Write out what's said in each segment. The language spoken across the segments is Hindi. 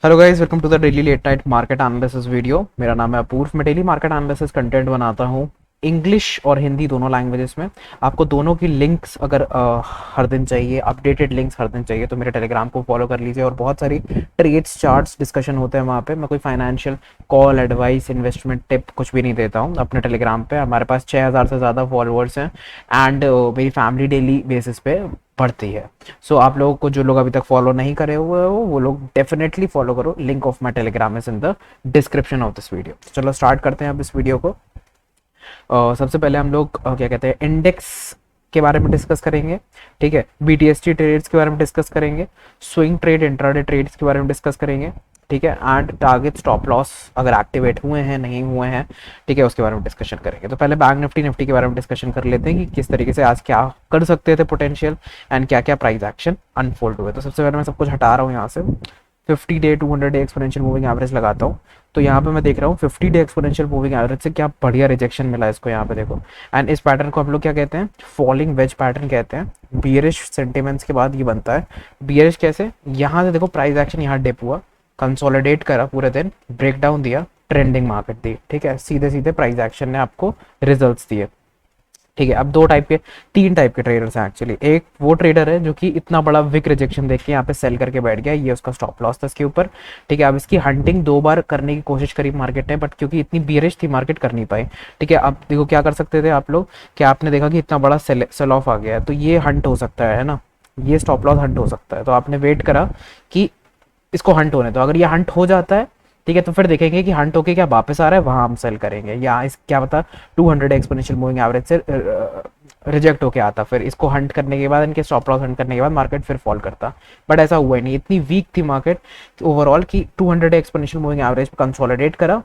Hello guys, welcome to the daily late night market analysis video. मेरा नाम है अपूर्व। मैं डेली मार्केट एनालिसिस कंटेंट बनाता हूँ इंग्लिश और हिंदी दोनों लैंग्वेजेस में। आपको दोनों की लिंक्स अगर हर दिन चाहिए, अपडेटेड लिंक्स हर दिन चाहिए, तो मेरे टेलीग्राम को फॉलो कर लीजिए। और बहुत सारी ट्रेड्स, चार्ट्स, डिस्कशन होते हैं वहाँ पे। मैं कोई financial call, advice, investment tip कुछ भी नहीं देता हूँ अपने टेलीग्राम पे। हमारे पास 6,000 से ज़्यादा फॉलोअर्स हैं एंड मेरी फैमिली डेली बेसिस पे बढ़ती है। सो आप लोगों को, जो लोग अभी तक फॉलो नहीं करे हुए हो, वो लोग डेफिनेटली फॉलो करो। Link of my Telegram is in the description of this video. चलो स्टार्ट करते हैं अब इस वीडियो को। सबसे पहले हम लोग क्या कहते हैं, इंडेक्स के बारे में डिस्कस करेंगे। ठीक है, बीटीएसटी ट्रेड्स के बारे में डिस्कस करेंगे, स्विंग ट्रेड, इंट्राडे ट्रेड्स के बारे में डिस्कस करेंगे। ठीक है, एंड टारगेट, स्टॉप लॉस अगर एक्टिवेट हुए हैं नहीं हुए हैं, ठीक है, उसके बारे में डिस्कशन करेंगे। तो पहले बैंक निफ्टी निफ्टी के बारे में डिस्कशन कर लेते हैं कि किस तरीके से आज क्या कर सकते थे पोटेंशियल एंड क्या क्या प्राइस एक्शन अनफोल्ड हुए। तो सबसे पहले मैं सब कुछ हटा रहा हूँ यहाँ से। 50 day 200 day exponential moving average लगाता हूँ। तो यहाँ पे मैं देख रहा हूँ 50 डे एक्सपोनेंशियल मूविंग एवरेज से क्या बढ़िया रिजेक्शन मिला इसको। यहाँ पे देखो, एंड इस पैटर्न को हम लोग क्या कहते हैं, फॉलिंग वेज पैटर्न कहते हैं। बियरिश सेंटिमेंट्स के बाद ये बनता है। बियरिश कैसे, यहाँ से देखो प्राइस एक्शन यहाँ डिप हुआ, कंसोलिडेट करा पूरे दिन, ब्रेकडाउन दिया, ट्रेंडिंग मार्केट दी। ठीक है, सीधे सीधे प्राइस एक्शन ने आपको रिजल्ट्स दिए। ठीक है, अब तीन टाइप के ट्रेडर्स हैं एक्चुअली। एक वो ट्रेडर है जो कि इतना बड़ा विक रिजेक्शन देख के यहाँ पे सेल करके बैठ गया, ये उसका स्टॉप लॉस था इसके ऊपर। ठीक है, अब इसकी हंटिंग 2 बार करने की कोशिश करी मार्केट ने, बट क्योंकि इतनी बियरिश थी मार्केट कर नहीं पाई। ठीक है, अब देखो क्या कर सकते थे आप लोग, कि आपने देखा कि इतना बड़ा सेल ऑफ आ गया है, तो ये हंट हो सकता है ना, ये स्टॉप लॉस हंट हो सकता है। तो आपने वेट करा कि इसको हंट होने दो। अगर ये हंट हो जाता है, ठीक है, तो फिर देखेंगे कि हंट होके क्या वापस आ रहा है, वहां हम सेल करेंगे। या इस क्या पता 200 एक्सपोनेंशियल मूविंग एवरेज से रिजेक्ट होके आता, फिर इसको हंट करने के बाद, इनके स्टॉप लॉस हंट करने के बाद मार्केट फिर फॉल करता। बट ऐसा हुआ ही नहीं, इतनी वीक थी मार्केट ओवरऑल कि 200 एक्सपोनेंशियल मूविंग एवरेज कंसोलिडेट करा।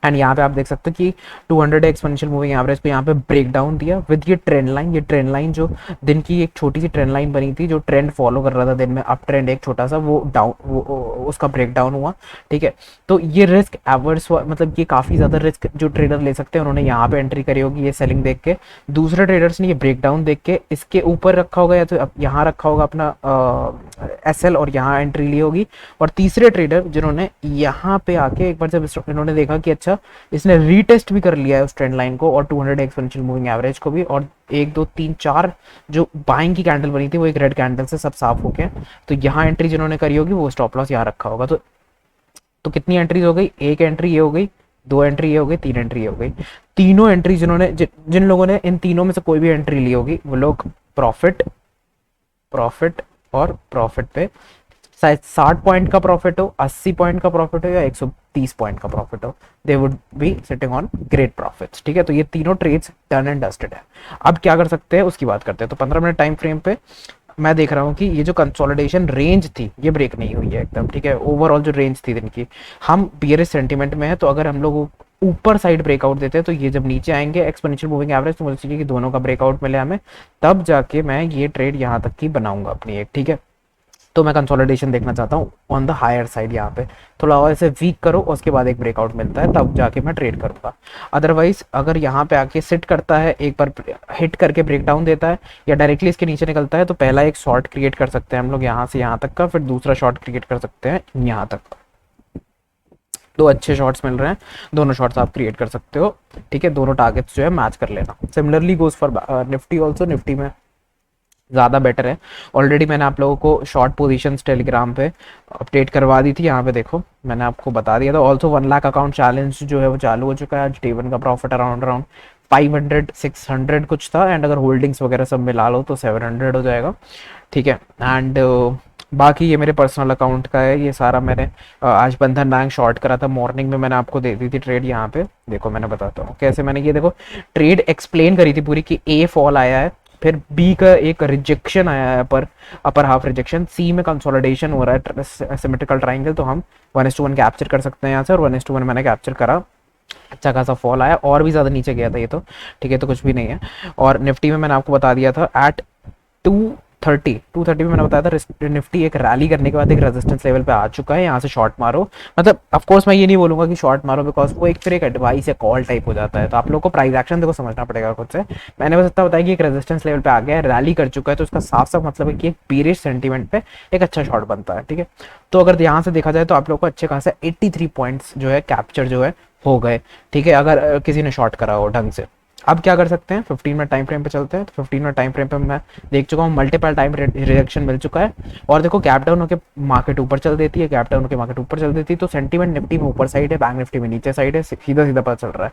एंड यहाँ पे आप देख सकते हो कि 200 एक्सपोनेंशियल मूविंग एवरेज को यहाँ पे ब्रेक डाउन दिया विद ये ट्रेंड लाइन। ये ट्रेंड लाइन जो दिन की एक छोटी सी ट्रेंड लाइन बनी थी, जो ट्रेंड फॉलो कर रहा था दिन में, अप ट्रेंड एक छोटा सा, वो डाउन, उसका ब्रेक डाउन हुआ। ठीक है, तो ये रिस्क एवर्स, मतलब ये काफ़ी ज़्यादा रिस्क जो ट्रेडर ले सकते हैं, उन्होंने यहाँ पे एंट्री करी होगी ये सेलिंग देख के। दूसरे ट्रेडर्स ने ये ब्रेक डाउन देख के इसके ऊपर रखा होगा, या तो यहाँ रखा होगा अपना एसएल और यहाँ एंट्री ली होगी। और तीसरे ट्रेडर जिन्होंने यहाँ पे आके एक बार जब इन्होंने देखा कि अच्छा इसने रीटेस्ट भी कर लिया है उस ट्रेंड लाइन को और 200 एक्सपोनेंशियल मूविंग एवरेज को भी, और 1 2 3 4 जो बाइंग की कैंडल बनी थी वो एक रेड कैंडल से सब साफ हो गया। तो यहाँ एंट्री जिन्होंने करी होगी वो स्टॉप लॉस यहाँ रखा होगा। तो कितनी एंट्रीज हो गई, एक एंट्री ये हो गई, 2 एंट्री ये हो गई, 3 एंट्री ये हो गई। तीनों एंट्री जिन्होंने जिन लोगों ने इन तीनों में से कोई भी एंट्री ली होगी, वो लोग प्रॉफिट प्रॉफिट और प्रॉफिट पे, शायद 60 पॉइंट का प्रॉफिट हो, 80 पॉइंट का प्रॉफिट हो, या 130 पॉइंट का प्रॉफिट हो, they would be sitting on great profits. ठीक है, तो ये तीनों ट्रेड्स डन एंड डस्टेड है। अब क्या कर सकते हैं उसकी बात करते हैं। तो 15 मिनट टाइम फ्रेम पे मैं देख रहा हूँ कि ये जो कंसोलिडेशन रेंज थी ये ब्रेक नहीं हुई है एकदम। ठीक है, ओवरऑल जो रेंज थी दिन की, हम बियरिश सेंटीमेंट में है, तो अगर हम लोग ऊपर साइड ब्रेकआउट देते हैं, तो ये जब नीचे आएंगे एक्सपोनेंशियल मूविंग एवरेज, तो मुझे चाहिए कि दोनों का ब्रेकआउट मिले हमें, तब जाके मैं ये ट्रेड यहाँ तक की बनाऊंगा अपनी एक। ठीक है, तो मैं कंसोलिडेशन देखना चाहता हूँ ऑन द हायर साइड। यहाँ पे थोड़ा और ऐसे वीक करो, उसके बाद एक ब्रेकआउट मिलता है, तब जाके मैं ट्रेड करूंगा। अदरवाइज अगर यहाँ पे आके सिट करता है, एक बार हिट करके ब्रेकडाउन देता है, या डायरेक्टली इसके नीचे निकलता है, तो पहला एक शॉर्ट क्रिएट कर सकते हैं हम लोग यहाँ से यहाँ तक का, फिर दूसरा शॉर्ट क्रिएट कर सकते हैं यहाँ तक। 2 अच्छे शॉट्स मिल रहे हैं, दोनों शॉट्स आप क्रिएट कर सकते हो। ठीक है, दोनों टारगेट्स जो है मैच कर लेना। Similarly goes for Nifty also. Nifty में ज़्यादा बेटर है। ऑलरेडी मैंने आप लोगों को शॉर्ट पोजीशंस टेलीग्राम पे अपडेट करवा दी थी। यहाँ पे देखो मैंने आपको बता दिया था। ऑल्सो 1 लाख अकाउंट चैलेंज जो है वो चालू हो चुका है। आज डे 1 का प्रॉफिट अराउंड 500 600 कुछ था, एंड अगर होल्डिंग्स वगैरह सब मिला लो तो 700 हो जाएगा। ठीक है, एंड बाकी ये मेरे पर्सनल अकाउंट का है ये सारा। मैंने आज बंधन बैंक शॉर्ट करा था, मॉर्निंग में मैंने आपको दे दी थी ट्रेड। यहाँ पे देखो मैंने बताता हूँ कैसे मैंने ये देखो ट्रेड एक्सप्लेन करी थी पूरी, कि ए फॉल आया है, फिर बी का एक रिजेक्शन आया है, अपर हाफ रिजेक्शन, सी में कंसोलिडेशन हो रहा है सिमेट्रिकल ट्राइंगल, तो हम 1:1 कैप्चर कर सकते हैं यहाँ से, और 1:1 मैंने कैप्चर करा। अच्छा खासा फॉल आया, और भी ज़्यादा नीचे गया था ये तो। ठीक है, तो कुछ भी नहीं है। और निफ्टी में मैंने आपको बता दिया था एट 2 230 में मैंने बताया था निफ्टी एक रैली करने के बाद एक रेजिस्टेंस लेवल पे आ चुका है, यहाँ से शॉर्ट मारो। मतलब ऑफ कोर्स मैं ये नहीं बोलूंगा कि शॉर्ट मारो, बिकॉज वो एक फिर एक एडवाइस या कॉल टाइप हो जाता है, तो आप लोग को प्राइस एक्शन देखो समझना पड़ेगा खुद से। मैंने बस इतना बताया कि एक रेजिस्टेंस लेवल पे आ गया है, रैली कर चुका है, तो उसका साफ साफ मतलब है कि एक बेरिश सेंटीमेंट पे एक अच्छा शॉर्ट बनता है, ठीक है। तो अगर यहाँ से देखा जाए तो आप लोग को अच्छे खासा 83 पॉइंट्स जो है कैप्चर जो है हो गए, ठीक है, अगर किसी ने शॉर्ट करा हो ढंग से। अब क्या कर सकते हैं, 15 मिनट टाइम फ्रेम पे चलते हैं। तो 15 मिनट टाइम फ्रेम पे मैं देख चुका हूँ मल्टीपल टाइम रिजेक्शन मिल चुका है, और देखो गैप डाउन होकर मार्केट ऊपर चल देती है, गैप डाउन होकर मार्केट ऊपर चल देती है, तो सेंटीमेंट निफ्टी में ऊपर साइड है, बैंक निफ्टी में नीचे साइड है, सीधा सीधा पता चल रहा है।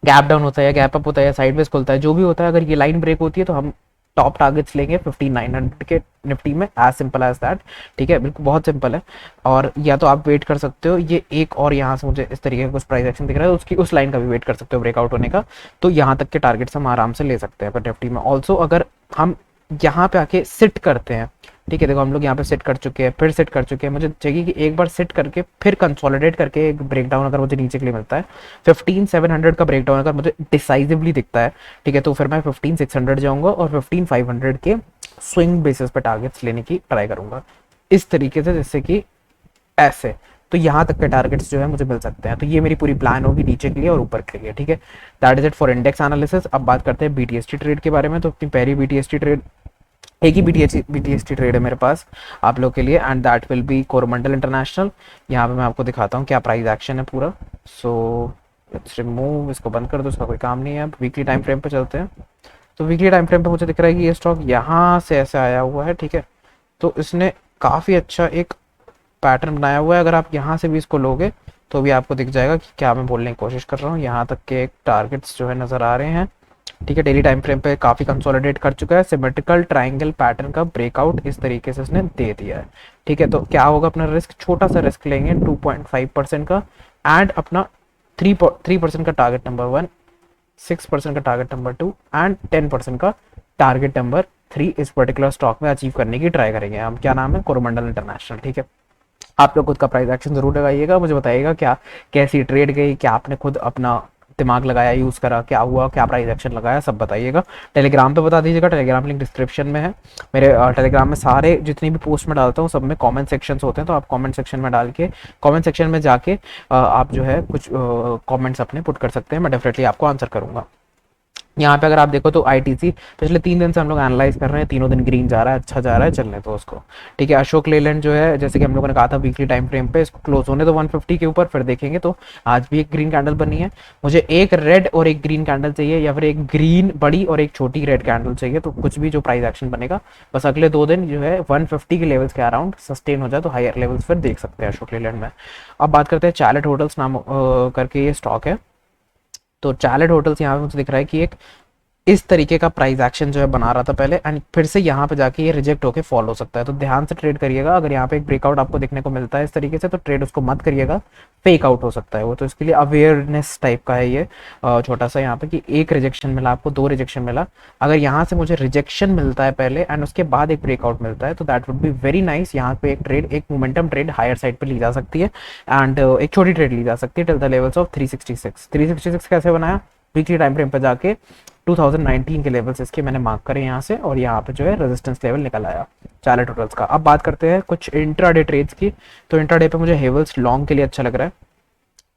गैप डाउन होता है, गैप अप होता है, साइडवेज खुलता है, जो भी होता है, अगर ये लाइन ब्रेक होती है तो हम टॉप टारगेट्स लेंगे 5900 के निफ्टी में, एज सिंपल एज दैट, ठीक है, बिल्कुल बहुत सिंपल है। और या तो आप वेट कर सकते हो, ये एक और यहाँ से मुझे इस तरीके का कुछ प्राइस एक्शन दिख रहा है, उसकी उस लाइन का भी वेट कर सकते हो ब्रेकआउट होने का, तो यहाँ तक के टारगेट्स हम आराम से ले सकते हैं पर निफ्टी में। ऑल्सो अगर हम यहाँ पे आके सिट करते हैं, ठीक है, देखो हम लोग यहाँ पे सेट कर चुके हैं, फिर सेट कर चुके हैं, मुझे चाहिए कि एक बार सेट करके फिर कंसोलिडेट करके एक ब्रेकडाउन अगर मुझे नीचे के लिए मिलता है, 15700 का ब्रेकडाउन अगर मुझे डिसाइसिवली दिखता है, ठीक है, तो फिर मैं 15600 जाऊंगा और 15500 के स्विंग बेसिस पे टारगेट्स लेने की ट्राई करूंगा इस तरीके से, जैसे कि ऐसे। तो यहाँ तक के टारगेट्स जो है मुझे मिल सकते हैं, तो ये मेरी पूरी प्लान होगी नीचे के लिए और ऊपर के लिए, ठीक है। That is it for index analysis. अब बात करते हैं बीटीएसटी ट्रेड के बारे में। तो अपनी पहली बीटीएसटी ट्रेड, एक ही बीटीएसटी ट्रेड है मेरे पास आप लोग के लिए, and that will be Coromandel international. यहाँ पे मैं आपको दिखाता हूँ क्या प्राइस एक्शन है पूरा। सो लेट्स रिमूव, इसको बंद कर दो, इसका कोई काम नहीं है। अब वीकली टाइम फ्रेम पे चलते हैं। तो वीकली टाइम फ्रेम पे मुझे दिख रहा है कि ये स्टॉक यहाँ से ऐसे आया हुआ है, ठीक है, तो इसने काफ़ी अच्छा एक पैटर्न बनाया हुआ है। अगर आप यहाँ से भी इसको लोगे तो भी आपको दिख जाएगा कि क्या मैं बोलने की कोशिश कर रहा हूँ। यहाँ तक के एक टारगेट्स जो है नज़र आ रहे हैं, ठीक है। डेली टाइम फ्रेम पे काफ़ी कंसोलिडेट कर चुका है, सिमेट्रिकल ट्राइंगल पैटर्न का ब्रेकआउट इस तरीके से इसने दे दिया है, ठीक है। तो क्या होगा, अपना रिस्क छोटा सा रिस्क लेंगे 2.5% का, एंड अपना 3% का टारगेट नंबर 1, 6% का टारगेट नंबर 2 एंड 10% का टारगेट नंबर 3 इस पर्टिकुलर स्टॉक में अचीव करने की ट्राई करेंगे हम। क्या नाम है, कोरोमंडल इंटरनेशनल, ठीक है। आप लोग खुद का प्राइस एक्शन जरूर लगाइएगा, मुझे बताइएगा क्या कैसी ट्रेड गई, क्या आपने खुद अपना दिमाग लगाया, यूज़ करा, क्या हुआ, क्या प्राइस एक्शन लगाया, सब बताइएगा। टेलीग्राम पे बता दीजिएगा, टेलीग्राम लिंक डिस्क्रिप्शन में है। मेरे टेलीग्राम में सारे जितनी भी पोस्ट में डालता हूँ सब में कमेंट सेक्शंस होते हैं, तो आप कमेंट सेक्शन में डाल के, कमेंट सेक्शन में जाके आप जो है कुछ कमेंट्स अपने पुट कर सकते हैं, मैं डेफिनेटली आपको आंसर करूँगा। यहाँ पे अगर आप देखो तो आईटीसी पिछले 3 दिन से हम लोग एनालाइज कर रहे हैं, तीनों दिन ग्रीन जा रहा है, अच्छा जा रहा है, चलने तो उसको, ठीक है। अशोक लेलैंड जो है, जैसे कि हम लोगों ने कहा था वीकली टाइम फ्रेम पे इसको क्लोज होने तो 150 के ऊपर, फिर देखेंगे। तो आज भी एक ग्रीन कैंडल बनी है, मुझे एक रेड और एक ग्रीन कैंडल चाहिए, या फिर एक ग्रीन बड़ी और एक छोटी रेड कैंडल चाहिए, तो कुछ भी जो प्राइस एक्शन बनेगा बस अगले 2 दिन जो है 150 के लेवल्स के अराउंड सस्टेन हो जाए तो हायर लेवल्स फिर देख सकते हैं अशोक लेलैंड में। अब बात करते हैं चैलेट होटल्स नाम करके ये स्टॉक है। तो चैलेट होटल्स यहाँ पे मुझे दिख रहा है कि एक इस तरीके का प्राइस एक्शन जो है बना रहा था पहले, एंड फिर से यहाँ पे जाके ये रिजेक्ट होके फॉल हो सकता है, तो ध्यान से ट्रेड करिएगा। अगर यहाँ पे एक ब्रेकआउट आपको देखने को मिलता है इस तरीके से, तो ट्रेड उसको मत करिएगा, फेक आउट हो सकता है वो, तो इसके लिए अवेयरनेस टाइप का है ये छोटा सा यहाँ पे कि एक रिजेक्शन मिला आपको, 2 रिजेक्शन मिला। अगर यहाँ से मुझे रिजेक्शन मिलता है पहले एंड उसके बाद एक ब्रेकआउट मिलता है तो that would be very nice. यहाँ पे एक ट्रेड, एक मोमेंटम ट्रेड हायर साइड पे ली जा सकती है, एंड एक छोटी ट्रेड ली जा सकती है टिल द लेवल्स ऑफ 366। 366 कैसे बनाया, वीकली टाइम फ्रेम पे जाके 2019 के लेवल्स इसके मैंने मार्क करे यहाँ से, और यहाँ पे जो है रेजिस्टेंस लेवल निकल आया चैलेट होटल्स का। अब बात करते हैं कुछ इंट्राडे ट्रेड्स की। तो इंट्राडे पे मुझे हेवल्स लॉन्ग के लिए अच्छा लग रहा है,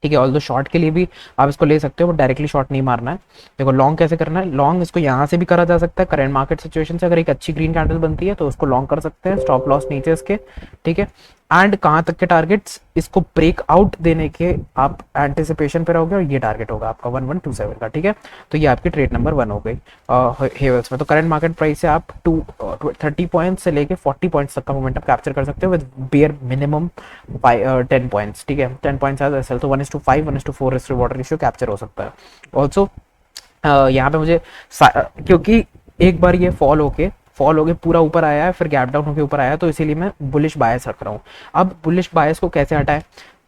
ठीक है। ऑल्दो शॉर्ट के लिए भी आप इसको ले सकते हो, बट डायरेक्टली शॉर्ट नहीं मारना है। देखो लॉन्ग कैसे करना है, लॉन्ग इसको यहाँ से भी करा जा सकता है करंट मार्केट सिचुएशन से, अगर एक अच्छी ग्रीन कैंडल बनती है तो उसको लॉन्ग कर सकते हैं, स्टॉप लॉस नीचे इसके, ठीक है। एंड कहाँ तक के टारगेट्स, इसको ब्रेक आउट देने के आप एंटिसिपेशन पे रहोगे, और ये टारगेट होगा आपका 1127 का, ठीक है। तो ये आपकी ट्रेड नंबर 1 हो गई हेवल्स में। तो करंट मार्केट प्राइस से आप 30 पॉइंट्स से लेके 40 पॉइंट्स तक का मोमेंटम कैप्चर कर सकते हो विद बियर मिनिमम 10 पॉइंट्स, ठीक है। 10 पॉइंट्स एज एसएल, तो 1:5 1:4 रिस्क रिवॉर्ड रेशियो कैप्चर हो सकता है। ऑल्सो यहाँ पे मुझे क्योंकि एक बार ये फॉल होके पूरा ऊपर आया है, फिर गैप डाउन होके ऊपर आया, तो इसीलिए मैं बुलिश बायस रख रहा हूँ। अब बुलिश बायस को कैसे हटाएं,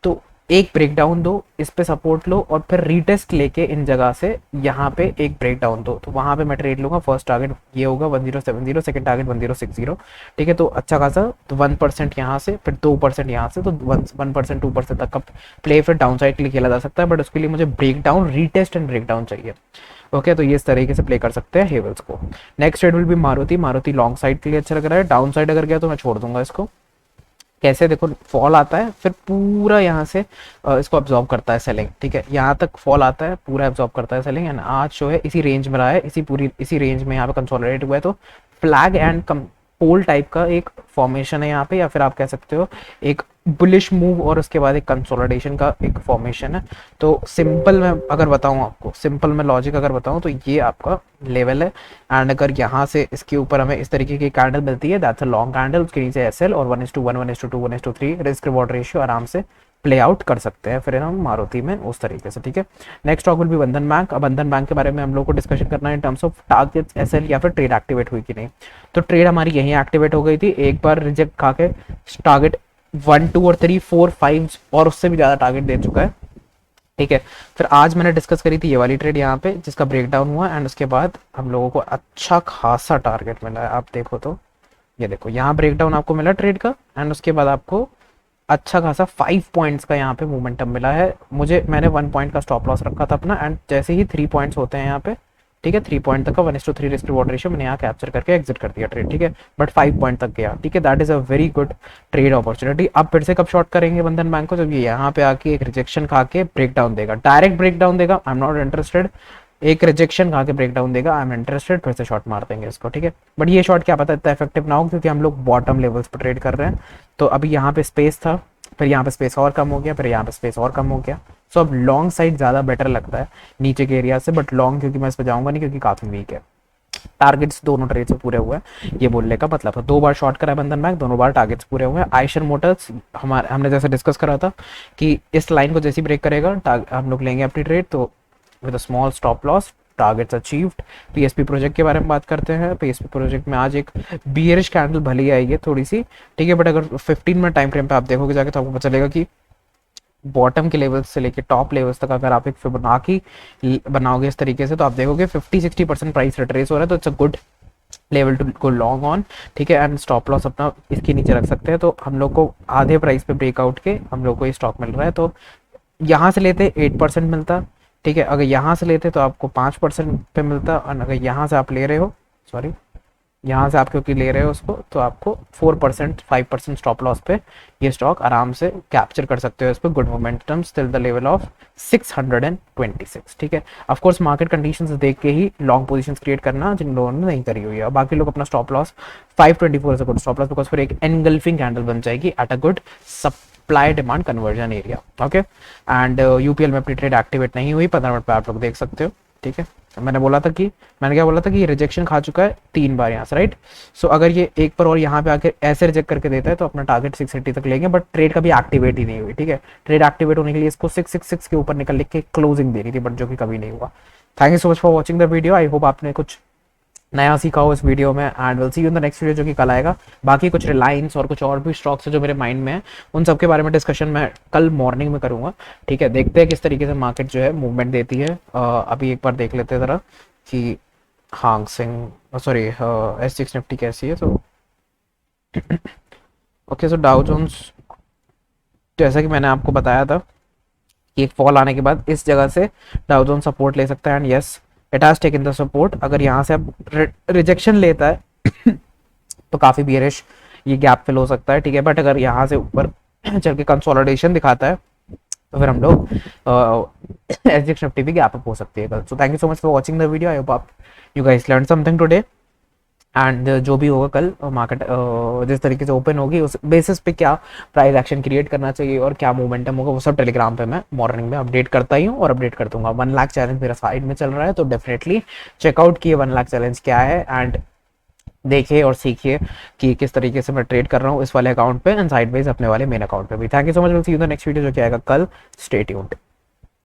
तो एक ब्रेक डाउन दो, इस पे सपोर्ट लो, और फिर रीटेस्ट लेके इन जगह से यहाँ पे एक ब्रेक डाउन दो, तो वहां पे मैं ट्रेड लूंगा। फर्स्ट टारगेट ये होगा 1070, सेकंड टारगेट 1060, ठीक है। तो अच्छा खासा, तो 1% यहाँ से, फिर 2% यहाँ से, तो 1% 2% तक का प्ले फिर डाउन साइड के लिए खेला जा सकता है, बट उसके लिए मुझे break down, retest and break down चाहिए। ओके, तो ये इस तरीके से प्ले कर सकते हैं हेवल्स को। Next trade will be Maruti. Maruti long side के लिए अच्छा लग रहा है, डाउन साइड अगर गया तो मैं छोड़ दूंगा इसको। कैसे, देखो फॉल आता है फिर पूरा यहाँ से इसको अब्जॉर्ब करता है सेलिंग, ठीक है, यहाँ तक फॉल आता है पूरा अब्जॉर्ब करता है सेलिंग, एंड आज जो है इसी रेंज में रहा है, इसी रेंज में यहाँ पे कंसोलिडेट हुआ है। तो फ्लैग एंड पोल टाइप का एक फॉर्मेशन है यहाँ पे, या फिर आप कह सकते हो एक बुलिश मूव और उसके बाद एक कंसोलिडेशन का एक फॉर्मेशन है। तो सिंपल में अगर बताऊं आपको, सिंपल में लॉजिक अगर बताऊं तो ये आपका लेवल है, एंड अगर यहाँ से इसके ऊपर हमें इस तरीके की कैंडल मिलती है, दैट्स अ लॉन्ग कैंडल, उसके नीचे एसएल और 1:1 1:2 1:3 रिस्क रिवॉर्ड रेशियो आराम से प्ले आउट कर सकते हैं फिर हम मारुति में उस तरीके से, ठीक है। नेक्स्ट स्टॉक विल बी बंधन बैंक। अब बंधन बैंक के बारे में हम लोग को डिस्कशन करना है in terms of target SL या फिर ट्रेड एक्टिवेट हुई कि नहीं। तो ट्रेड हमारी यहीं एक्टिवेट हो गई थी, एक बार रिजेक्ट खा के टारगेट 1 2 और 3 4 5 और उससे भी ज़्यादा टारगेट दे चुका है, ठीक है। फिर आज मैंने डिस्कस करी थी ये वाली ट्रेड यहाँ पे जिसका ब्रेकडाउन हुआ, एंड उसके बाद हम लोगों को अच्छा खासा टारगेट मिला है। आप देखो तो ये देखो यहाँ ब्रेकडाउन आपको मिला ट्रेड का, एंड उसके बाद आपको अच्छा खासा 5 पॉइंट्स का यहाँ पे मोमेंटम मिला है। मैंने 1 पॉइंट का स्टॉप लॉस रखा था अपना, एंड जैसे ही 3 पॉइंट्स होते हैं यहाँ पे, ठीक है, 3 पॉइंट तक का 1:3 रिस्क रिवॉर्ड रेशियो मैंने यहाँ कैप्चर करके एग्जिट कर दिया ट्रेड, ठीक है। बट 5 पॉइंट तक गया, ठीक है, that is a very good trade opportunity. अब फिर से कब शॉर्ट करेंगे बंधन बैंक को, जब ये यहाँ पे आके एक रिजेक्शन खा के ब्रेक डाउन देगा, डायरेक्ट ब्रेक डाउन देगा, आई एम नॉट इंटरेस्टेड, एक रिजेक्शन खा के ब्रेक डाउन देगा, आई एम इंटरेस्टेड, फिर से शॉर्ट मार देंगे इसको, ठीक है। बट ये शॉर्ट क्या पता इतना इफेक्टिव ना हो, क्योंकि हम लोग बॉटम लेवल्स पर ट्रेड कर रहे हैं। तो अभी यहाँ पे स्पेस था, फिर यहाँ पे स्पेस और कम हो गया, फिर यहाँ पे स्पेस और कम हो गया। सो अब लॉन्ग साइड ज़्यादा बेटर लगता है नीचे के एरिया से, बट लॉन्ग क्योंकि मैं इस पर जाऊँगा नहीं क्योंकि काफ़ी वीक है। टारगेट्स दोनों ट्रेड से पूरे हुए हैं, ये बोलने का मतलब है। 2 बार शॉर्ट करा है बंधन बैंक, दोनों बार टारगेट्स पूरे हुए हैं। आयशर मोटर्स हमने जैसे डिस्कस करा था कि इस लाइन को जैसे ब्रेक करेगा हम लोग लेंगे अपनी ट्रेड, तो with a small stop loss, targets achieved. PSP project के बारे में बात करते हैं। पीएसपी प्रोजेक्ट में आज एक बियरिश कैंडल भली आई है थोड़ी सी, ठीक है, बट अगर 15 मिनट टाइम फ्रेम पे आप देखोगे जाके तो आपको पता चलेगा कि बॉटम के लेवल्स से लेके टॉप लेवल्स तक अगर आप एक फिबोनाची बनाओगे इस तरीके से, तो आप देखोगे 50-60% प्राइस रिट्रेस हो रहा है। तो it's a good level to go long on, ठीक है, एंड स्टॉप लॉस अपना इसके नीचे रख सकते हैं। तो हम लोग को आधे प्राइस पे ब्रेकआउट के हम लोग को ये स्टॉक मिल रहा है। तो यहाँ से लेते 8% मिलता, ठीक है, अगर यहाँ से लेते तो आपको 5% पे मिलता, और अगर यहाँ से आप ले रहे हो, सॉरी यहाँ से आप क्योंकि ले रहे हो उसको, तो आपको 4% 5% स्टॉप लॉस पे ये स्टॉक आराम से कैप्चर कर सकते हो इस पर good momentum till the level of 626, ठीक है। ऑफ कोर्स मार्केट कंडीशंस देख के ही लॉन्ग पोजीशंस क्रिएट करना जिन लोगों ने नहीं करी हुई है। और बाकी लोग अपना stop loss 524 good stop loss, because फिर एक एनगल्फिंग कैंडल बन जाएगी at a good supply demand conversion area, okay. And UPL में अपनी ट्रेड एक्टिवेट नहीं हुई, 15 मिनट पे आप लोग देख सकते हो, ठीक है। मैंने क्या बोला था कि ये रिजेक्शन खा चुका है 3 बार यहाँ से, राइट। सो अगर ये एक बार और यहाँ पे आके ऐसे रिजेक्ट करके देता है तो अपना टारगेट 680 तक लेंगे, बट ट्रेड कभी एक्टिवेट ही नहीं हुई, ठीक है। ट्रेड एक्टिवेट होने के लिए इसको 666 के ऊपर निकल के क्लोजिंग देनी थी, बट जो कि कभी नहीं हुआ। Thank you so much for watching the video. I hope आपने कुछ नया सीखा हो इस वीडियो में, and will see you in the next video जो कि कल आएगा। बाकी कुछ रिलायंस और कुछ और भी स्टॉक्स है जो मेरे माइंड में है, उन सब के बारे में डिस्कशन मैं कल मॉर्निंग में करूंगा, ठीक है। देखते हैं किस तरीके से मार्केट जो है मूवमेंट देती है। अभी एक बार देख लेते हैं ज़रा कि Hong Seng sorry S6 Nifty कैसी है। तो ओके, सो डाउ जोन्स जैसा कि मैंने आपको बताया था कि एक फॉल आने के बाद इस जगह से डाउ जोन्स सपोर्ट ले सकता है, and yes it has taken the support. अगर यहाँ से अब रिजेक्शन लेता है तो काफ़ी बियरिश ये गैप फिल हो सकता है, ठीक है। बट अगर यहाँ से ऊपर चल के कंसोलिडेशन दिखाता है तो फिर हम लोग S6 निफ्टी भी गैप अप हो सकती है कल। So thank you so much for watching the video. I hope आप you guys learn something today, and जो भी होगा कल मार्केट जिस तरीके से ओपन होगी उस बेसिस पे क्या प्राइस एक्शन क्रिएट करना चाहिए और क्या मोमेंटम होगा वो सब टेलीग्राम पे मैं मॉर्निंग में अपडेट करता ही हूँ और अपडेट कर दूंगा। 1 लाख चैलेंज मेरा साइड में चल रहा है, तो डेफिनेटली चेकआउट किए 1 लाख चैलेंज क्या है, एंड देखिए और सीखिए कि किस तरीके से मैं ट्रेड कर रहा हूँ इस वाले अकाउंट पे एंड साइडवेज अपने वाले मेन अकाउंट पे भी। Thank you so much, will see you in the next video जो कि आएगा कल। Stay tuned.